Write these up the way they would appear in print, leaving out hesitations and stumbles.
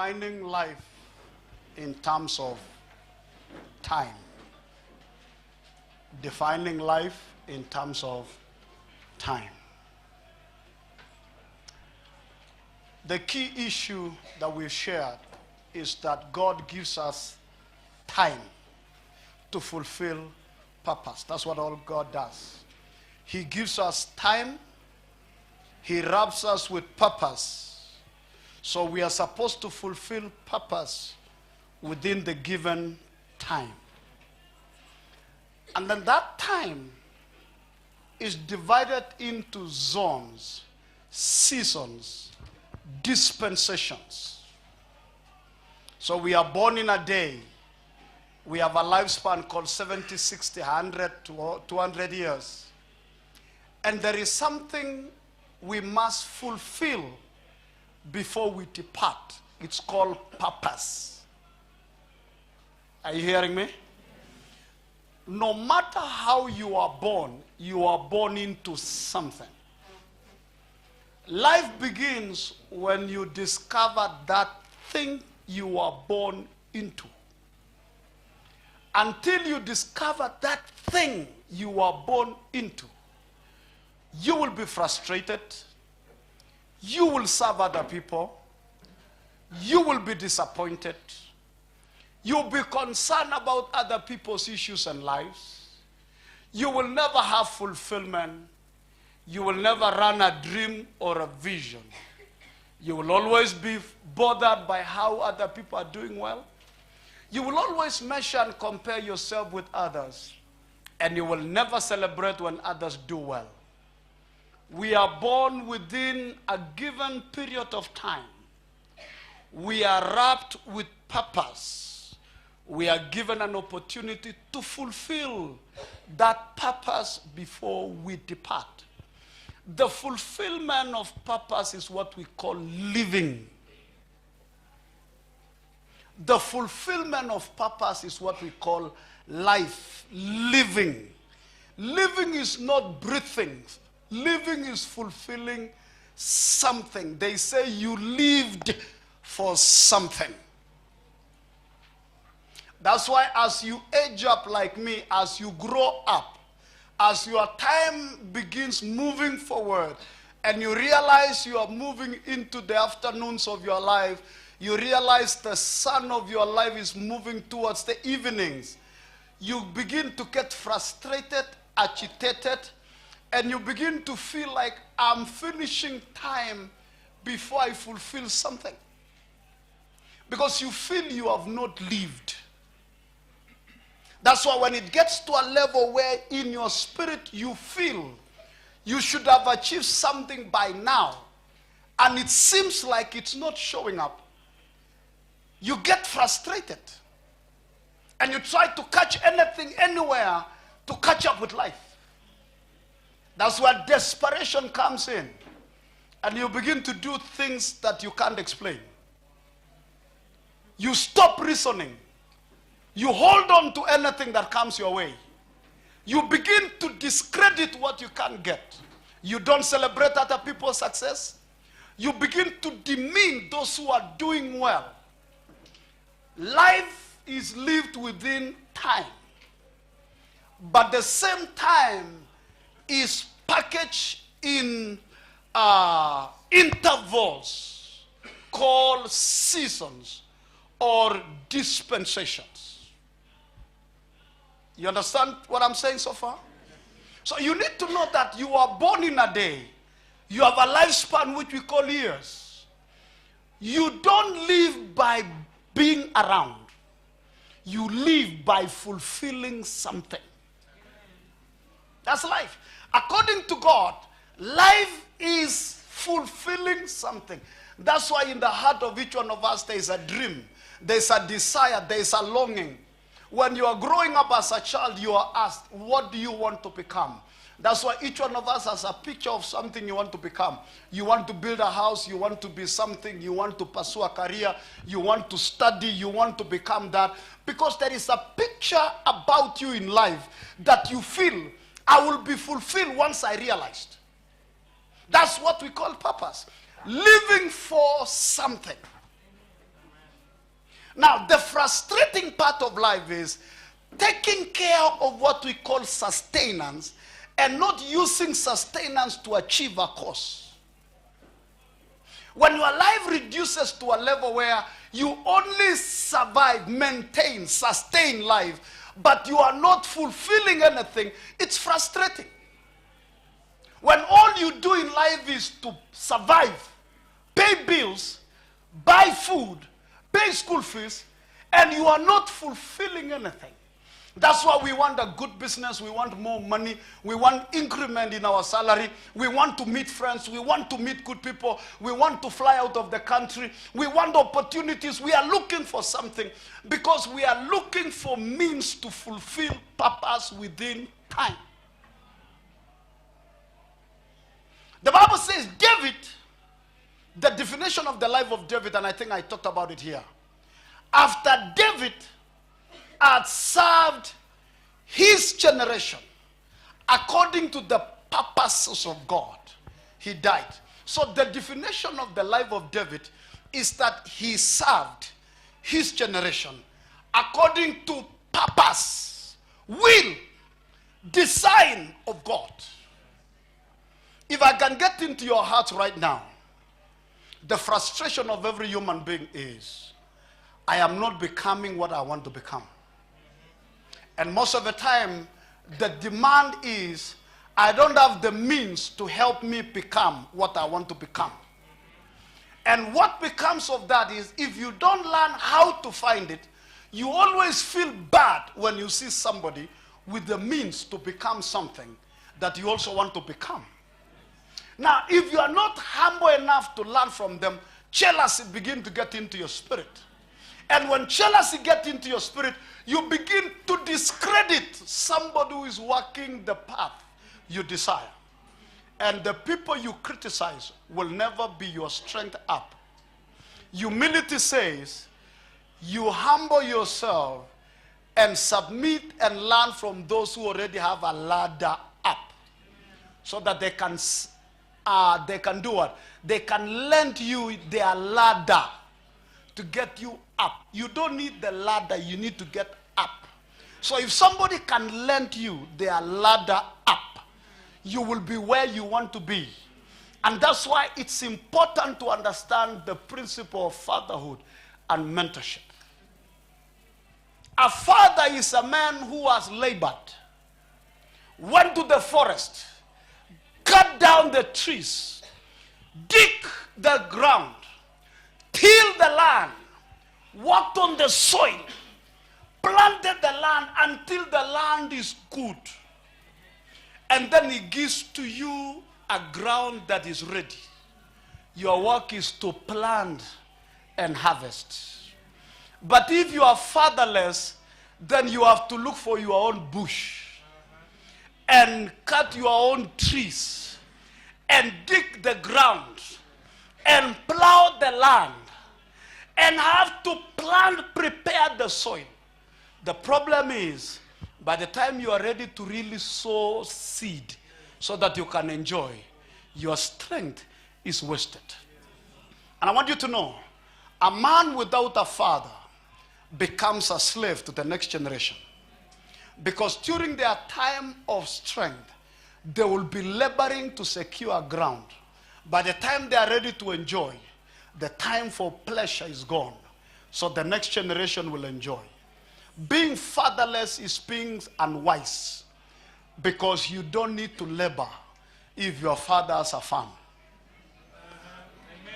defining life in terms of time. Defining life in terms of time. The key issue that we've shared is that God gives us time to fulfill purpose. That's what all God does. He gives us time. He wraps us with purpose. So we are supposed to fulfill purpose within the given time. And then that time is divided into zones, seasons, dispensations. So we are born in a day. We have a lifespan called 70, 60, 100 to 200 years. And there is something we must fulfill before we depart. It's called purpose. Are you hearing me? No matter how you are born into something. Life begins when you discover that thing you are born into. Until you discover that thing you are born into, you will be frustrated. You will serve other people. You will be disappointed. You'll be concerned about other people's issues and lives. You will never have fulfillment. You will never run a dream or a vision. You will always be bothered by how other people are doing well. You will always measure and compare yourself with others. And you will never celebrate when others do well. We are born within a given period of time. We are wrapped with purpose. We are given an opportunity to fulfill that purpose before we depart. The fulfillment of purpose is what we call living. The fulfillment of purpose is what we call life, living. Living is not breathing. Living is fulfilling something. They say you lived for something. That's why as you age up like me, as you grow up, as your time begins moving forward, and you realize you are moving into the afternoons of your life, you realize the sun of your life is moving towards the evenings, you begin to get frustrated, agitated, and you begin to feel like I'm finishing time before I fulfill something. Because you feel you have not lived. That's why when it gets to a level where in your spirit you feel you should have achieved something by now, and it seems like it's not showing up, you get frustrated. And you try to catch anything, anywhere, to catch up with life. That's where desperation comes in. And you begin to do things that you can't explain. You stop reasoning. You hold on to anything that comes your way. You begin to discredit what you can't get. You don't celebrate other people's success. You begin to demean those who are doing well. Life is lived within time. But the same time is packaged in intervals called seasons or dispensations. You understand what I'm saying so far? So you need to know that you are born in a day. You have a lifespan which we call years. You don't live by being around. You live by fulfilling something. That's life. According to God, life is fulfilling something. That's why in the heart of each one of us there is a dream. There is a desire. There is a longing. When you are growing up as a child, you are asked, what do you want to become? That's why each one of us has a picture of something you want to become. You want to build a house, you want to be something, you want to pursue a career, you want to study, you want to become that. Because there is a picture about you in life that you feel, I will be fulfilled once I realized. That's what we call purpose. Living for something. Now, the frustrating part of life is taking care of what we call sustenance and not using sustenance to achieve a cause. When your life reduces to a level where you only survive, maintain, sustain life, but you are not fulfilling anything, it's frustrating. When all you do in life is to survive, pay bills, buy food, pay school fees, and you are not fulfilling anything. That's why we want a good business, we want more money, we want increment in our salary, we want to meet friends, we want to meet good people, we want to fly out of the country, we want opportunities, we are looking for something because we are looking for means to fulfill purpose within time. The Bible says David, the definition of the life of David, and I think I talked about it here. After David had served his generation according to the purposes of God, he died. So the definition of the life of David is that he served his generation according to purpose, will, design of God. If I can get into your heart right now, the frustration of every human being is, I am not becoming what I want to become. And most of the time, the demand is, I don't have the means to help me become what I want to become. And what becomes of that is, if you don't learn how to find it, you always feel bad when you see somebody with the means to become something that you also want to become. Now, if you are not humble enough to learn from them, jealousy begins to get into your spirit. And when jealousy gets into your spirit, you begin to discredit somebody who is walking the path you desire. And the people you criticize will never be your strength up. Humility says, you humble yourself and submit and learn from those who already have a ladder up, so that they can do what? They can lend you their ladder to get you up. You don't need the ladder, you need to get up. So if somebody can lend you their ladder up, you will be where you want to be. And that's why it's important to understand the principle of fatherhood and mentorship. A father is a man who has labored, went to the forest, cut down the trees, dig the ground, till the land, worked on the soil, planted the land until the land is good. And then he gives to you a ground that is ready. Your work is to plant and harvest. But if you are fatherless, then you have to look for your own bush and cut your own trees and dig the ground and plow the land and have to plant, prepare the soil. The problem is, by the time you are ready to really sow seed so that you can enjoy, your strength is wasted. And I want you to know, a man without a father becomes a slave to the next generation. Because during their time of strength, they will be laboring to secure ground. By the time they are ready to enjoy, the time for pleasure is gone. So the next generation will enjoy. Being fatherless is being unwise, because you don't need to labor if your father has a farm. Amen.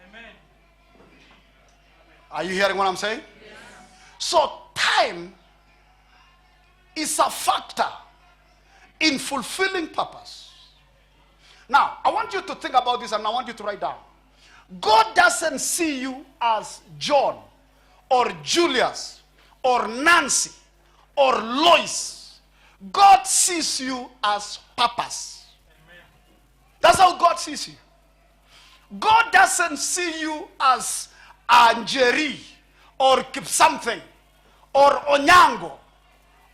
Amen. Are you hearing what I'm saying? Yes. So time is a factor in fulfilling purpose. Now, I want you to think about this and I want you to write down. God doesn't see you as John or Julius or Nancy or Lois. God sees you as purpose. Amen. That's how God sees you. God doesn't see you as Anjeri or something or Onyango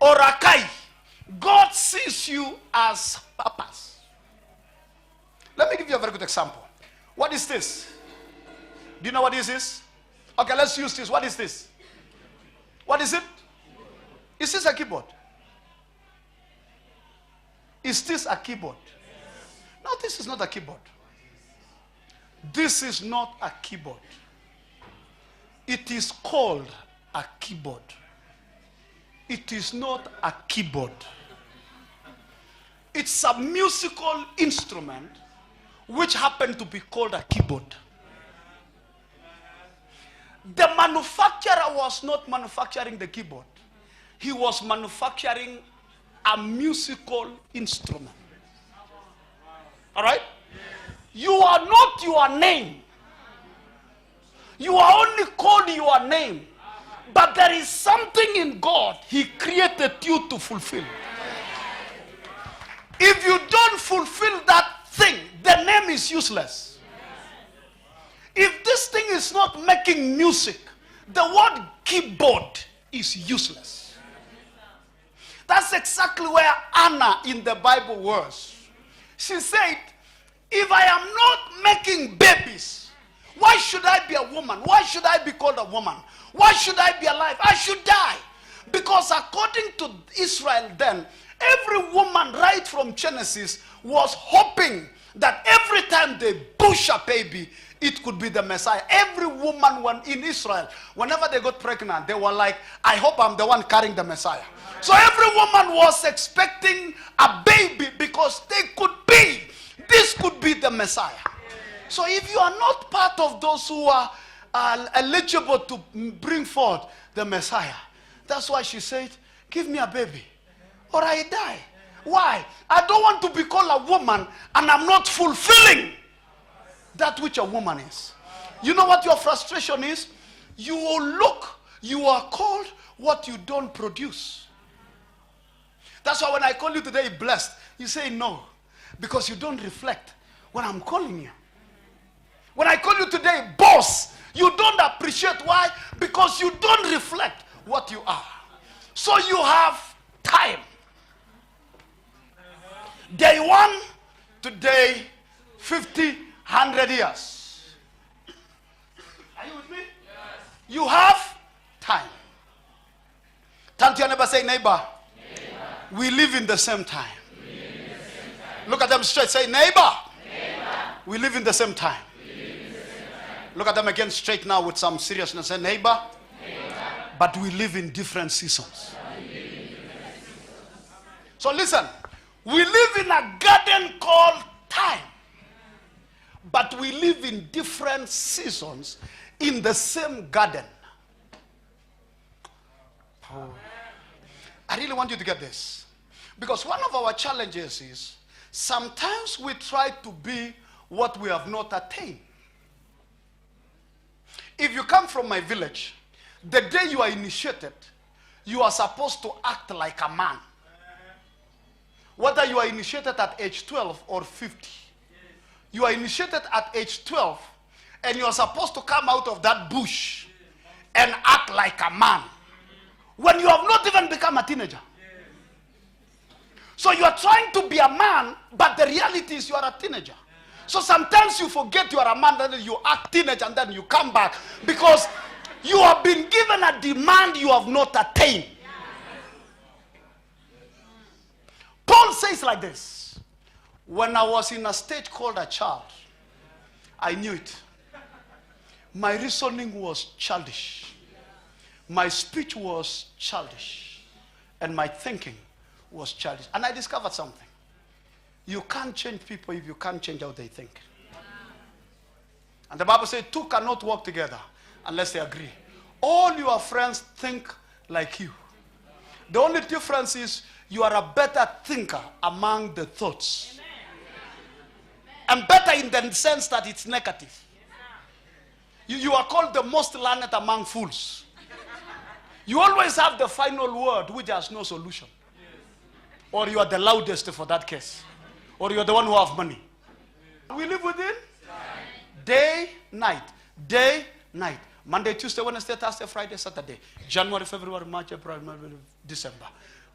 or Akai. God sees you as purpose. Let me give you a very good example. What is this? Do you know what this is? Okay, let's use this. What is this? What is it? Is this a keyboard? Is this a keyboard? No, this is not a keyboard. This is not a keyboard. It is called a keyboard. It is not a keyboard. It's a musical instrument which happened to be called a keyboard. The manufacturer was not manufacturing the keyboard. He was manufacturing a musical instrument. All right? You are not your name. You are only called your name. But there is something in God He created you to fulfill. If you don't fulfill that thing, the name is useless. If this thing is not making music, the word keyboard is useless. That's exactly where Anna in the Bible was. She said, if I am not making babies, why should I be a woman? Why should I be called a woman? Why should I be alive? I should die. Because according to Israel then, every woman right from Genesis was hoping that every time they push a baby, it could be the Messiah. Every woman in Israel, whenever they got pregnant, they were like, I hope I'm the one carrying the Messiah. So every woman was expecting a baby because this could be the Messiah. So if you are not part of those who are eligible to bring forth the Messiah, that's why she said, give me a baby or I die. Why? I don't want to be called a woman and I'm not fulfilling that which a woman is. You know what your frustration is? You are called what you don't produce. That's why when I call you today blessed, you say no, because you don't reflect what I'm calling you. When I call you today boss, you don't appreciate. Why? Because you don't reflect what you are. So you have time. Day 1 to day 50, 100 years. Are you with me? Yes. You have time. Turn to your neighbor, say, neighbor, we live in the same time. Look at them straight, say, neighbor, we live in the same time. Look at them again straight now with some seriousness. Say, neighbor, but we live in different seasons. So listen, we live in a garden called time, but we live in different seasons in the same garden. Oh. I really want you to get this, because one of our challenges is sometimes we try to be what we have not attained. If you come from my village, the day you are initiated, you are supposed to act like a man. Whether you are initiated at age 12 or 50. You are initiated at age 12 and you are supposed to come out of that bush and act like a man when you have not even become a teenager. So you are trying to be a man, but the reality is you are a teenager. So sometimes you forget you are a man, then you act teenage and then you come back because you have been given a demand you have not attained. Paul says like this, when I was in a stage called a child, I knew it. My reasoning was childish. My speech was childish. And my thinking was childish. And I discovered something. You can't change people if you can't change how they think. And the Bible says two cannot work together unless they agree. All your friends think like you. The only difference is you are a better thinker among the thoughts. And better in the sense that it's negative. You are called the most learned among fools. You always have the final word which has no solution. Or you are the loudest for that case. Or you are the one who have money. We live within day, night. Day, night. Monday, Tuesday, Wednesday, Thursday, Friday, Saturday. January, February, March, April, May, December.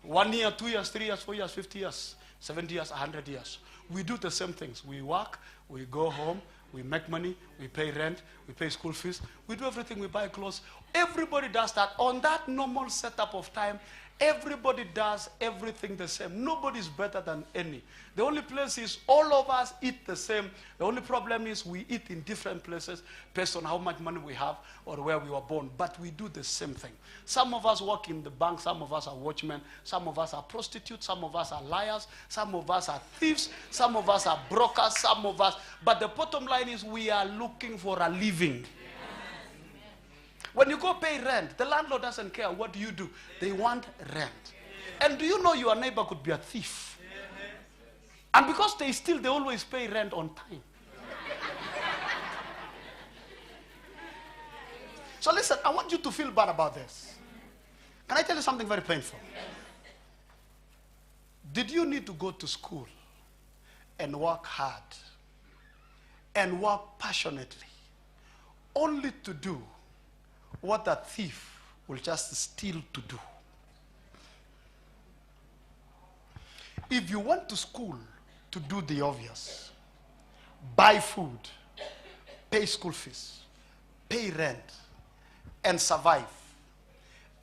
1 year, 2 years, 3 years, 4 years, 50 years. 70 years, 100 years. We do the same things. We work, we go home, we make money, we pay rent, we pay school fees, we do everything, we buy clothes. Everybody does that. On that normal setup of time, everybody does everything the same. Nobody's better than any. The only place is all of us eat the same. The only problem is we eat in different places based on how much money we have or where we were born. But we do the same thing. Some of us work in the bank. Some of us are watchmen. Some of us are prostitutes. Some of us are liars. Some of us are thieves. Some of us are brokers. Some of us. But the bottom line is we are looking for a living. When you go pay rent, the landlord doesn't care. What do? They want rent. And do you know your neighbor could be a thief? And because they steal, they always pay rent on time. So listen, I want you to feel bad about this. Can I tell you something very painful? Did you need to go to school and work hard and work passionately only to do what a thief will just steal to do? If you went to school to do the obvious, buy food, pay school fees, pay rent, and survive,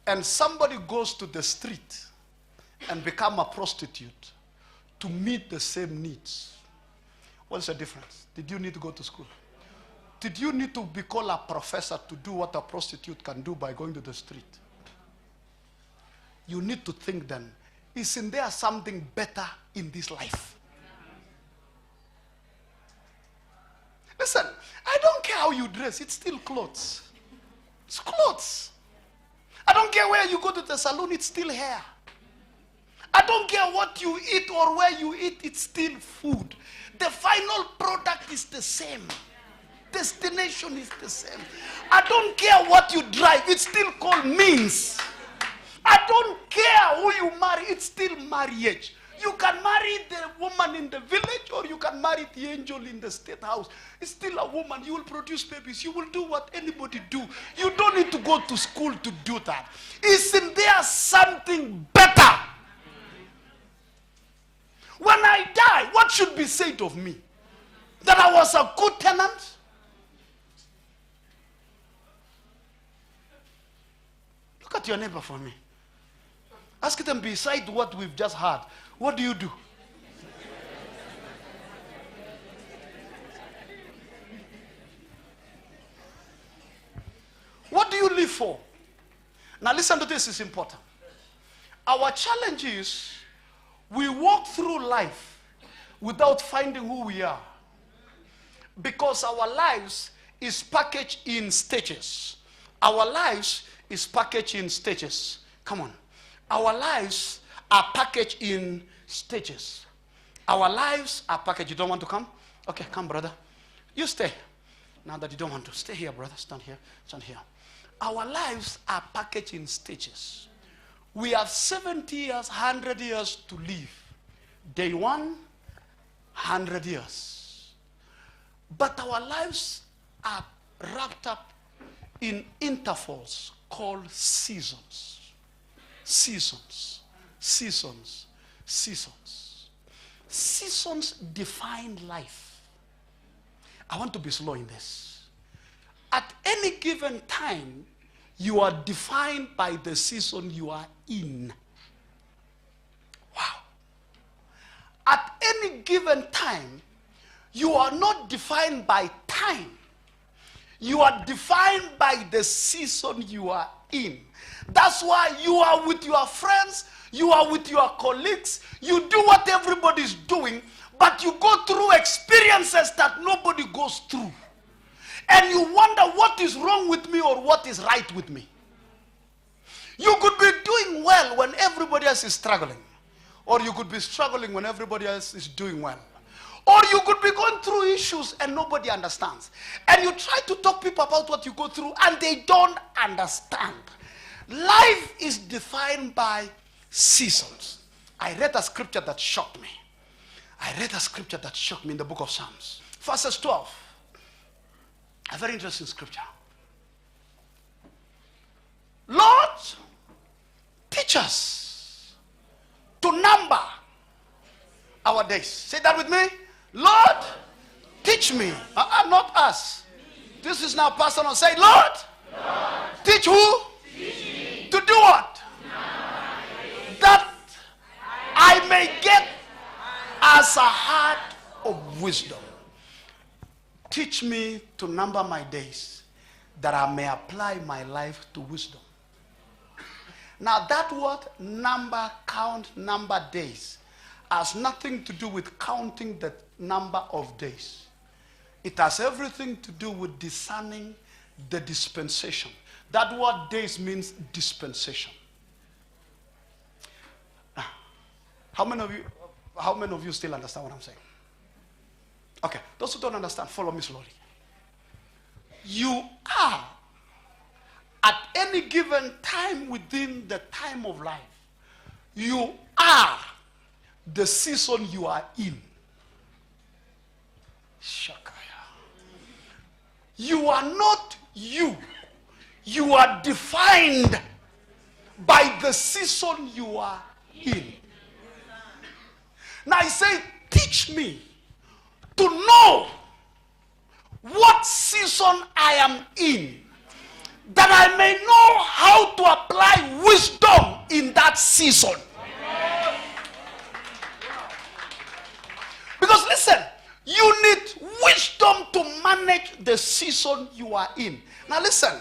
and somebody goes to the street and become a prostitute to meet the same needs, what's the difference? Did you need to go to school? Did you need to be called a professor to do what a prostitute can do by going to the street? You need to think then, isn't there something better in this life? Listen, I don't care how you dress, it's still clothes. It's clothes. I don't care where you go to the salon, it's still hair. I don't care what you eat or where you eat, it's still food. The final product is the same. Destination is the same. I don't care what you drive, it's still called means. I don't care who you marry, it's still marriage. You can marry the woman in the village or you can marry the angel in the state house. It's still a woman. You will produce babies. You will do what anybody do. You don't need to go to school to do that. Isn't there something better? When I die, what should be said of me? That I was a good tenant? Look at your neighbor for me. Ask them beside what we've just heard. What do you do? What do you live for? Now listen to this, it's important. Our challenge is we walk through life without finding who we are. Because our lives is packaged in stages. Our lives is packaged in stages. Come on. Our lives are packaged in stages. Our lives are packaged. You don't want to come? Okay, come, brother. You stay. Now that you don't want to, stay here, brother. Stand here. Stand here. Our lives are packaged in stages. We have 70 years, 100 years to live. Day 1, 100 years. But our lives are wrapped up in intervals called seasons. Seasons, seasons, seasons. Seasons define life. I want to be slow in this. At any given time, you are defined by the season you are in. Wow. At any given time, you are not defined by time. You are defined by the season you are in. That's why you are with your friends, you are with your colleagues, you do what everybody's doing, but you go through experiences that nobody goes through. And you wonder what is wrong with me or what is right with me. You could be doing well when everybody else is struggling. Or you could be struggling when everybody else is doing well. Or you could be going through issues and nobody understands. And you try to talk to people about what you go through and they don't understand. Life is defined by seasons. I read a scripture that shocked me. In the book of Psalms. Verses 12. A very interesting scripture. Lord, teach us to number our days. Say that with me. Lord, teach me. Not us. This is now personal. Say, Lord, teach who? To do what? That I may get as a heart of wisdom. Teach me to number my days, that I may apply my life to wisdom. Now that word number, count, number days, has nothing to do with counting the number of days. It has everything to do with discerning the dispensation. That word days means dispensation. How many of you still understand what I'm saying? Okay, those who don't understand, follow me slowly. You are, at any given time within the time of life, you are the season you are in. Shakaya. You are not you. You are defined by the season you are in. Now I say, teach me to know what season I am in, that I may know how to apply wisdom in that season. Because listen, you need wisdom to manage the season you are in. Now listen,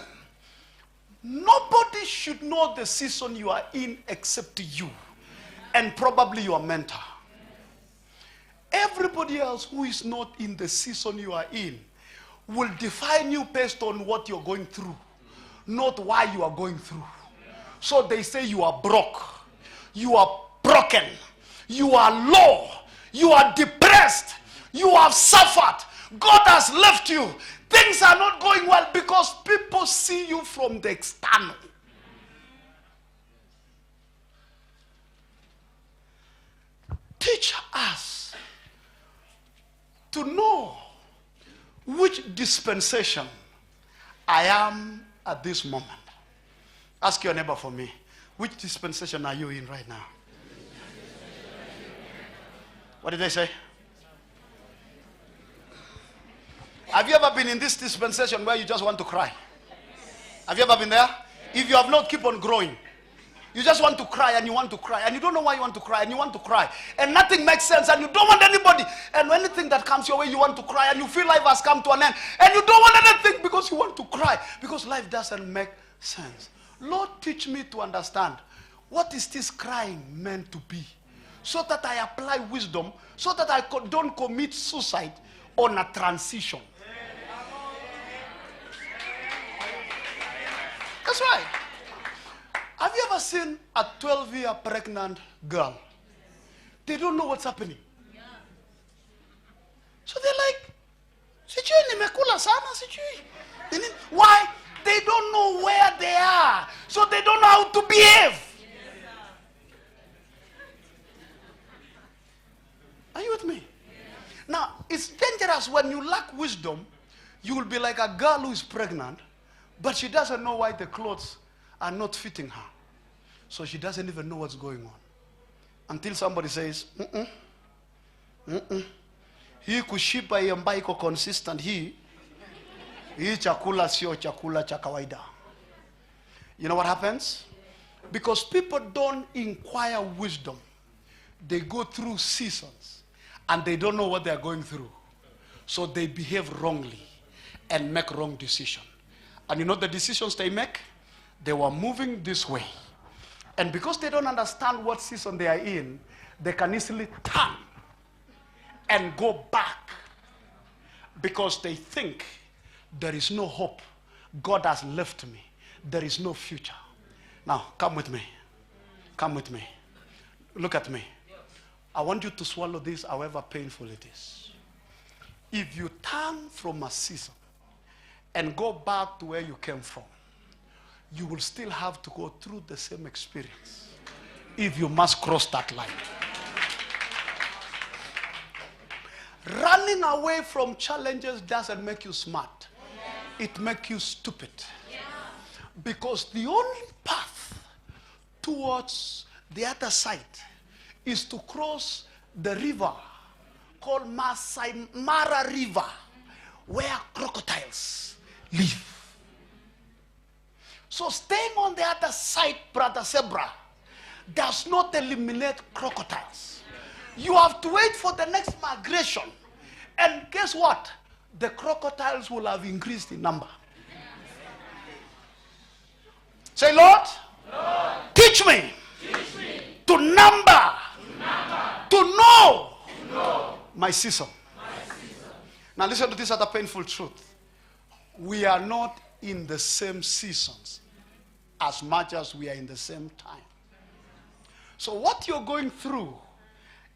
nobody should know the season you are in except you, and probably your mentor. Everybody else who is not in the season you are in will define you based on what you're going through, not why you are going through. So they say you are broke, you are broken, you are low, you are depressed, you have suffered, God has left you, things are not going well, because people see you from the external. Teach us to know which dispensation I am at this moment. Ask your neighbor for me. Which dispensation are you in right now? What did they say? Have you ever been in this dispensation where you just want to cry? Have you ever been there? If you have not, keep on growing. You just want to cry and you want to cry and you don't know why you want to cry and you want to cry and nothing makes sense and you don't want anybody, and anything that comes your way you want to cry and you feel life has come to an end and you don't want anything because you want to cry because life doesn't make sense. Lord, teach me to understand what is this crying meant to be, so that I apply wisdom, so that I don't commit suicide on a transition. That's right. Have you ever seen a 12-year pregnant girl? They don't know what's happening. Yeah. So they're like, sijui nimekula sana, sijui. Why? They don't know where they are. So they don't know how to behave. Are you with me? Now, it's dangerous when you lack wisdom. You will be like a girl who is pregnant, but she doesn't know why the clothes are not fitting her. So she doesn't even know what's going on. Until somebody says, hii kushiba hii ambayo iko consistent hii chakula sio chakula cha kawaida. You know what happens? Because people don't inquire wisdom. They go through seasons and they don't know what they're going through. So they behave wrongly and make wrong decisions. And you know the decisions they make? They were moving this way. And because they don't understand what season they are in, they can easily turn and go back because they think there is no hope. God has left me. There is no future. Now, come with me. Come with me. Look at me. I want you to swallow this however painful it is. If you turn from a season and go back to where you came from, you will still have to go through the same experience if you must cross that line. Running away from challenges doesn't make you smart. It makes you stupid. Because the only path towards the other side is to cross the river called Masai Mara River, where crocodiles live. So staying on the other side, Brother Zebra, does not eliminate crocodiles. You have to wait for the next migration. And guess what? The crocodiles will have increased in number. Say, Lord, teach me, to number, to know, my season. Now listen to this other painful truth. We are not in the same seasons as much as we are in the same time. So what you're going through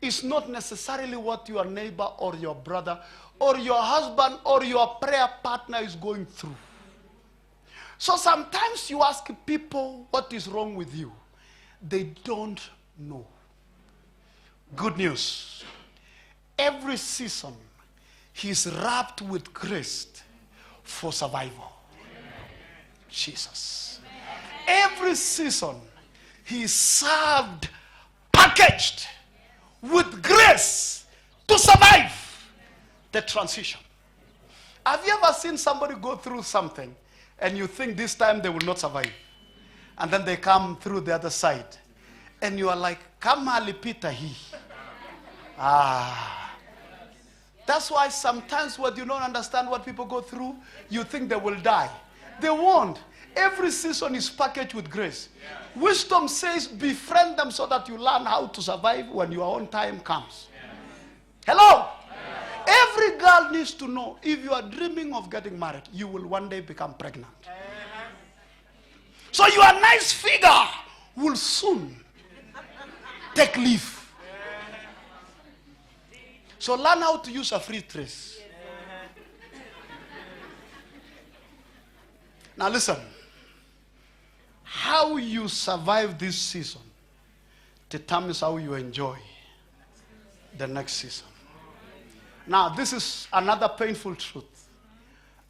is not necessarily what your neighbor or your brother or your husband or your prayer partner is going through. So sometimes you ask people what is wrong with you. They don't know. Good news. Every season, he's wrapped with grace for survival. Jesus. Every season, he served, packaged with grace to survive the transition. Have you ever seen somebody go through something and you think this time they will not survive? And then they come through the other side. And you are like, kama alipita hii. That's why sometimes when you don't understand what people go through, you think they will die. They won't. Every season is packaged with grace. Yeah. Wisdom says befriend them so that you learn how to survive when your own time comes. Yeah. Hello? Yeah. Every girl needs to know, if you are dreaming of getting married, you will one day become pregnant. Yeah. So your nice figure will soon take leave. So learn how to use a free trace. Now listen. How you survive this season determines how you enjoy the next season. Now this is another painful truth.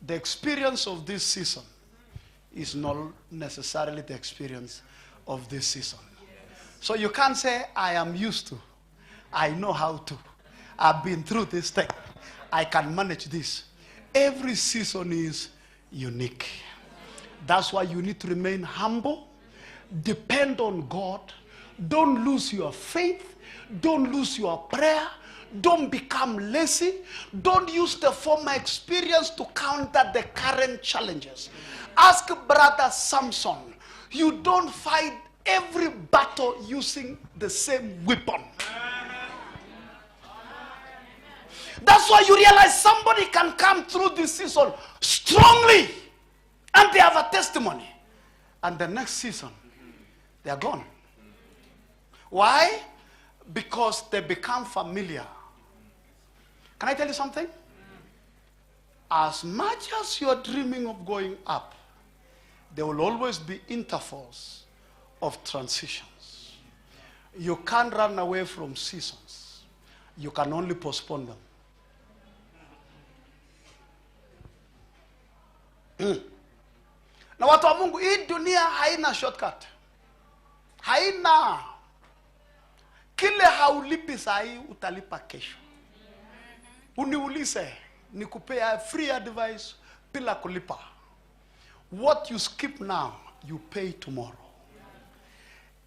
The experience of this season is not necessarily the experience of this season. So you can't say, I am used to. I know how to. I've been through this thing. I can manage this. Every season is unique. That's why you need to remain humble. Depend on God. Don't lose your faith. Don't lose your prayer. Don't become lazy. Don't use the former experience to counter the current challenges. Ask Brother Samson. You don't fight every battle using the same weapon. That's why you realize somebody can come through this season strongly and they have a testimony. And the next season, they are gone. Why? Because they become familiar. Can I tell you something? As much as you're dreaming of going up, there will always be intervals of transitions. You can't run away from seasons. You can only postpone them. Na watu wa Mungu, hii dunia haina shortcut. Haina. Kile haulipi sahi utalipa kesho. Uniulize, nikupea free advice bila kulipa. What you skip now, you pay tomorrow.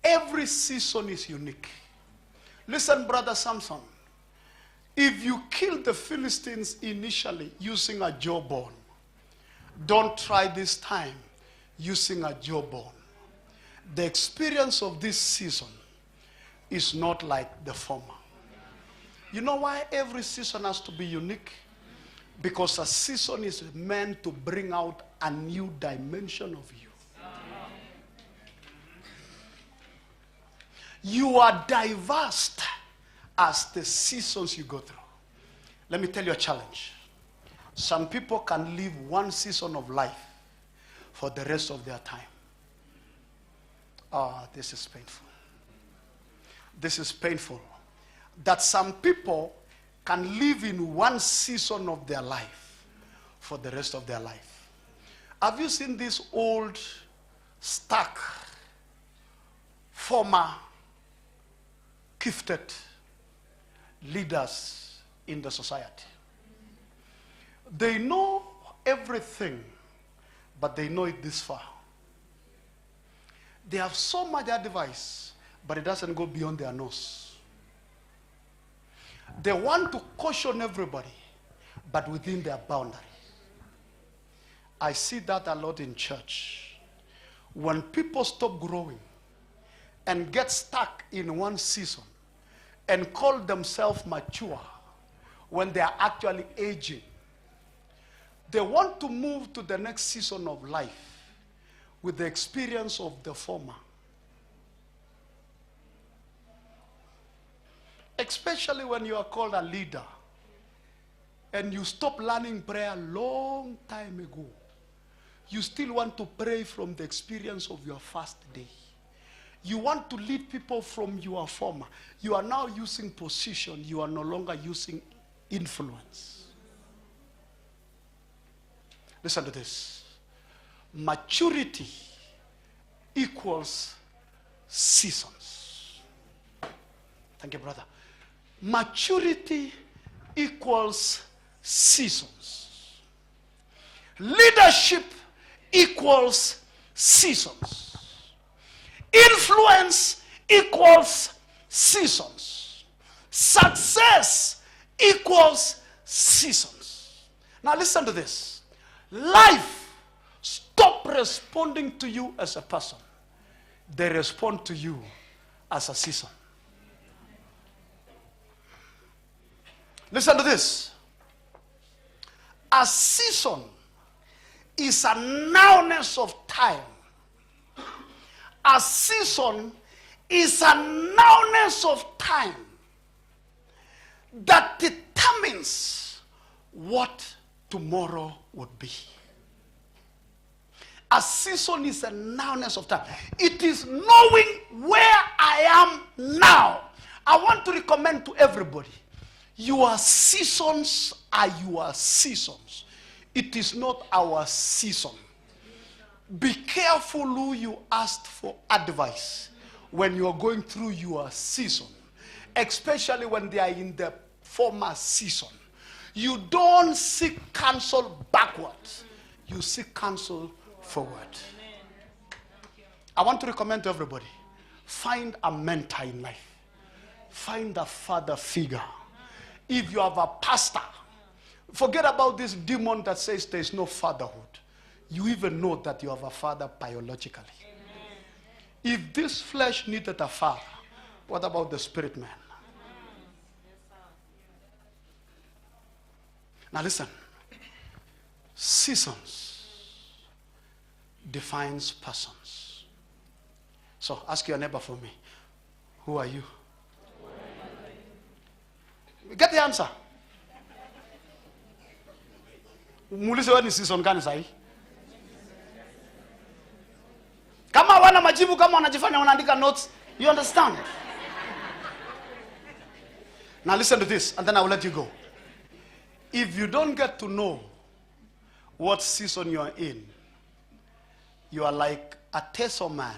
Every season is unique. Listen, Brother Samson. If you kill the Philistines initially using a jawbone, don't try this time using a jawbone. The experience of this season is not like the former. You know why every season has to be unique? Because a season is meant to bring out a new dimension of you. You are diverse as the seasons you go through. Let me tell you a challenge. Some people can live one season of life for the rest of their time. This is painful. This is painful. That some people can live in one season of their life for the rest of their life. Have you seen this old, stuck, former, gifted leaders in the society. They know everything, but they know it this far. They have so much advice, but it doesn't go beyond their nose. They want to caution everybody, but within their boundaries. I see that a lot in church. When people stop growing and get stuck in one season and call themselves mature when they are actually aging, they want to move to the next season of life with the experience of the former. Especially when you are called a leader and you stop learning prayer a long time ago. You still want to pray from the experience of your first day. You want to lead people from your former. You are now using position. You are no longer using influence. Listen to this. Maturity equals seasons. Thank you, brother. Maturity equals seasons. Leadership equals seasons. Influence equals seasons. Success equals seasons. Now listen to this. Life stop responding to you as a person. They respond to you as a season. Listen to this. A season is a nowness of time. A season is a nowness of time that determines what tomorrow would be. A season is a nowness of time. It is knowing where I am now. I want to recommend to everybody, your seasons are your seasons. It is not our season. Be careful who you asked for advice when you are going through your season, especially when they are in the former season. You don't seek counsel backwards. You seek counsel forward. I want to recommend to everybody, find a mentor in life. Find a father figure. If you have a pastor, forget about this demon that says there is no fatherhood. You even know that you have a father biologically. Amen. If this flesh needed a father, what about the spirit man? Now listen. Seasons defines persons. So ask your neighbor for me. Who are you? Get the answer. Muulize wewe ni season gani sahi? Kama wana majibu, kama wanajifanya wanaandika notes, you understand? Now listen to this and then I will let you go. If you don't get to know what season you are in, you are like a Teso man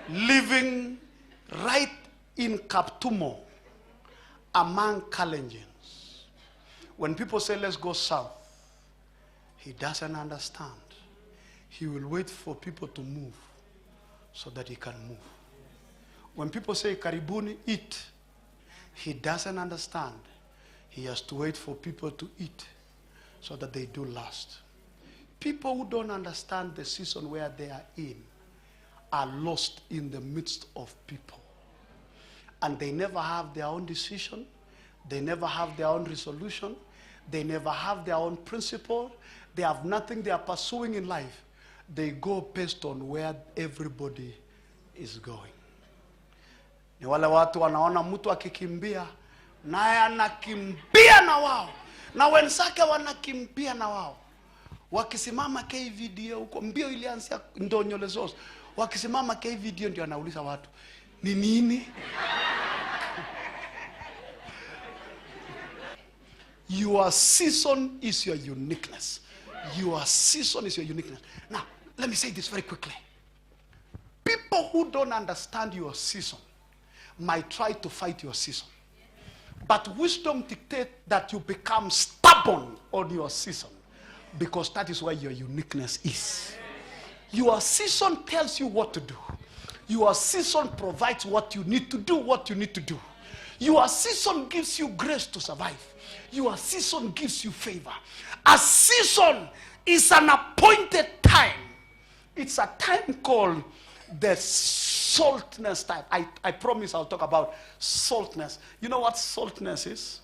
living right in Kaptumo among Kalenjins. When people say let's go south, he doesn't understand. He will wait for people to move so that he can move. When people say karibuni, eat, he doesn't understand. He has to wait for people to eat so that they do last. People who don't understand the season where they are in are lost in the midst of people. And they never have their own decision. They never have their own resolution. They never have their own principle. They have nothing they are pursuing in life. They go based on where everybody is going. Ni wale watu wanaona mtu akikimbia naye anakimbia na wao, na wenzake wanakimbia na wao. Wakisimama KVD huko, mbio ilianzia Ndonyole Zos. Wakisimama KVD ndio anauliza watu, ni nini? Your season is your uniqueness. Your season is your uniqueness. Now, let me say this very quickly. People who don't understand your season might try to fight your season. But wisdom dictates that you become stubborn on your season, because that is where your uniqueness is. Your season tells you what to do. Your season provides what you need to do, what you need to do. Your season gives you grace to survive. Your season gives you favor. A season is an appointed time. It's a time called the saltness time. I promise I'll talk about saltness. You know what saltness is?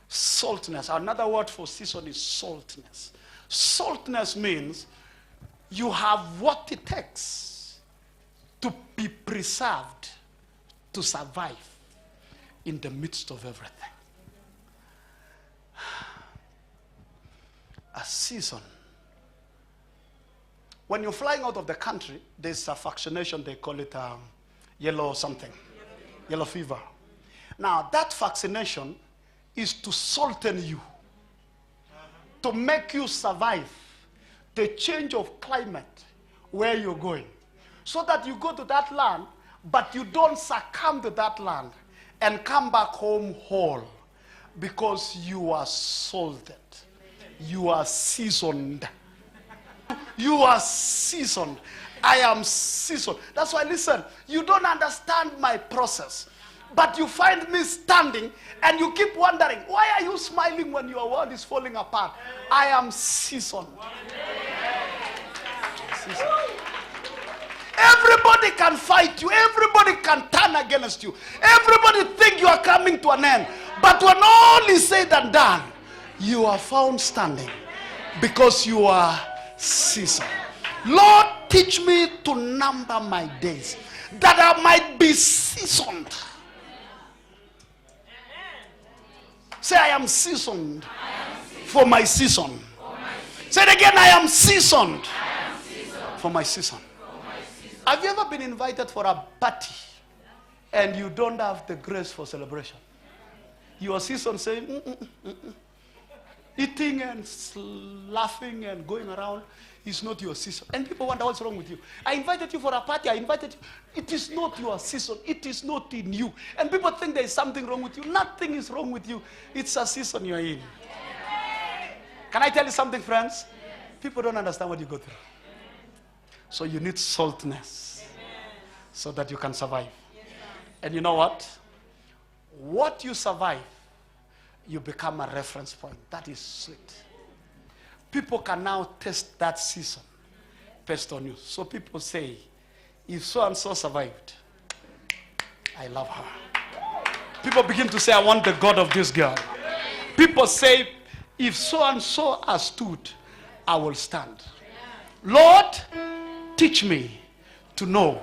Saltness. Another word for season is saltness. Saltness means you have what it takes to be preserved, to survive in the midst of everything. A season. When you're flying out of the country, there's a vaccination, they call it yellow something, yellow fever. Now, that vaccination is to salten you, to make you survive the change of climate where you're going, so that you go to that land, but you don't succumb to that land and come back home whole, because you are salted, you are seasoned. You are seasoned. I am seasoned. That's why, listen, you don't understand my process, but you find me standing and you keep wondering, why are you smiling when your world is falling apart? I am seasoned. Seasoned. Everybody can fight you. Everybody can turn against you. Everybody think you are coming to an end. But when all is said and done, you are found standing because you are seasoned. Lord, teach me to number my days, that I might be seasoned. Say, I am seasoned for my season. Say it again, I am seasoned for my season. Have you ever been invited for a party and you don't have the grace for celebration? Your season saying, eating and laughing and going around is not your season. And people wonder what's wrong with you. I invited you for a party. I invited you. It is not your season. It is not in you. And people think there is something wrong with you. Nothing is wrong with you. It's a season you're in. Can I tell you something, friends? People don't understand what you go through. So you need saltness so that you can survive. And you know what? What you survive, you become a reference point. That is sweet. People can now test that season based on you. So people say, if so-and-so survived, I love her. People begin to say, I want the God of this girl. People say, if so-and-so has stood, I will stand. Lord, teach me to know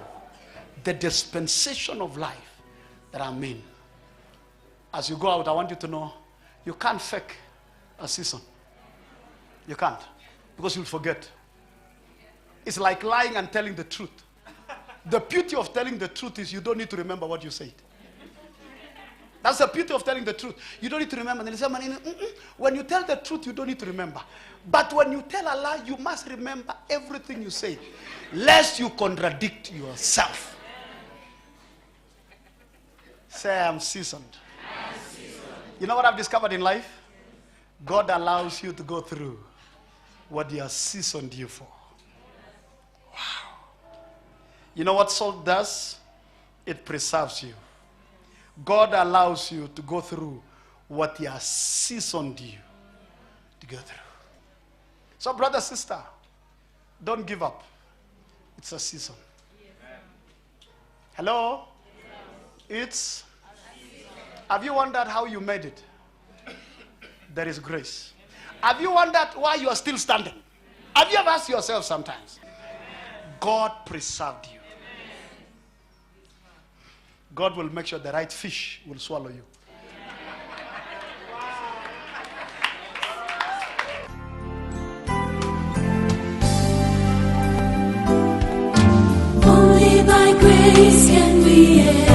the dispensation of life that I'm in. As you go out, I want you to know, you can't fake a season. You can't, because you'll forget. It's like lying and telling the truth. The beauty of telling the truth is you don't need to remember what you said. That's the beauty of telling the truth. You don't need to remember. When you tell the truth, you don't need to remember. But when you tell a lie, you must remember everything you say, lest you contradict yourself. Say, I am seasoned. You know what I've discovered in life? God allows you to go through what He has seasoned you for. Wow. You know what salt does? It preserves you. God allows you to go through what He has seasoned you to go through. So, brother, sister, don't give up. It's a season. Hello? It's. Have you wondered how you made it? There is grace. Have you wondered why you are still standing? Have you ever asked yourself sometimes? God preserved you. God will make sure the right fish will swallow you. Only by grace can we